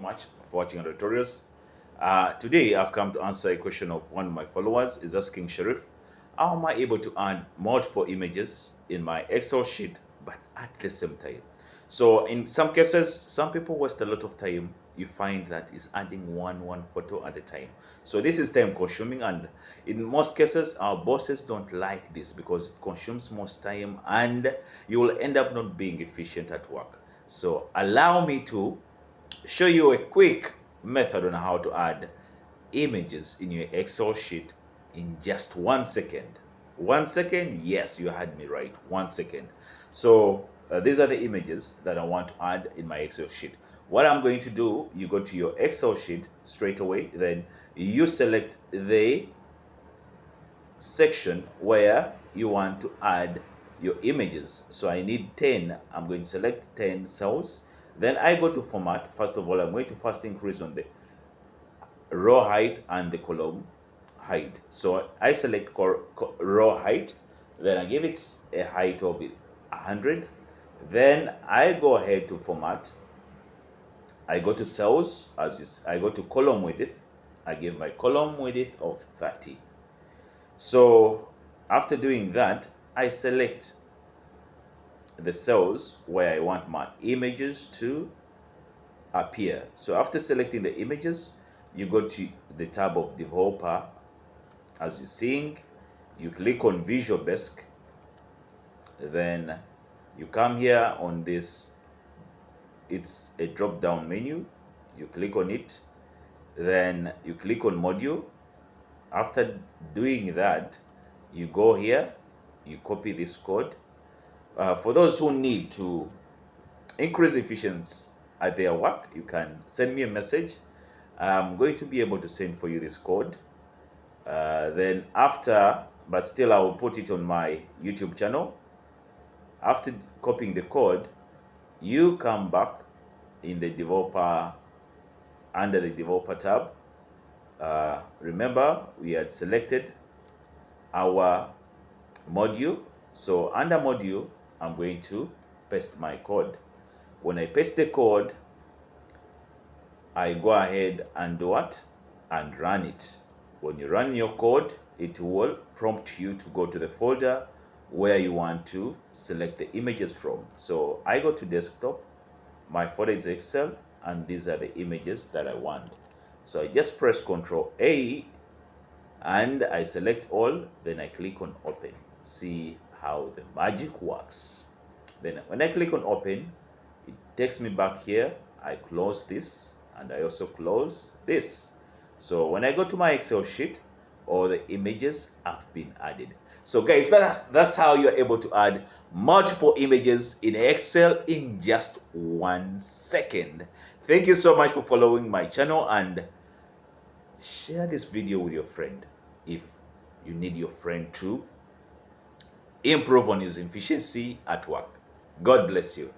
much for watching our tutorials. Today I've come to answer a question of one of my followers is asking Sharif, how am I able to add multiple images in my Excel sheet but at the same time? So in some cases, some people waste a lot of time. You find that is adding one photo at a time. So this is time consuming, and in most cases our bosses don't like this because it consumes most time and you will end up not being efficient at work. So allow me to show you a quick method on how to add images in your Excel sheet in just 1 second. 1 second? Yes, you had me right. 1 second. So these are the images that I want to add in my Excel sheet. What I'm going to do, you go to your Excel sheet straight away, then you select the section where you want to add your images. So I need 10. I'm going to select 10 cells. Then I go to format. First of all, I'm going to first increase on the row height and the column height. So I select row height, then I give it a height of 100. Then I go ahead to format. I go to cells, I go to column width. I give my column width of 30. So after doing that, I select the cells where I want my images to appear. So after selecting the images, you go to the tab of developer. As you're seeing, you click on Visual Basic, then you come here on this, it's a drop down menu, you click on it, then you click on module. After doing that, you go here, you copy this code. For those who need to increase efficiency at their work, you can send me a message. I'm going to be able to send for you this code. Then after, but still I will put it on my YouTube channel. After copying the code, you come back in the developer, under the developer tab. Remember, we had selected our module. So under module, I'm going to paste my code. When I paste the code, I go ahead and do what? And run it. When you run your code, it will prompt you to go to the folder where you want to select the images from. So I go to desktop, my folder is Excel, and these are the images that I want. So I just press Ctrl A and I select all, then I click on open. See how the magic works. Then when I click on open, it takes me back here. I close this and I also close this. So when I go to my Excel sheet, all the images have been added. So guys, that's how you're able to add multiple images in Excel in just 1 second. Thank you so much for following my channel, and share this video with your friend if you need your friend to improve on his efficiency at work. God bless you.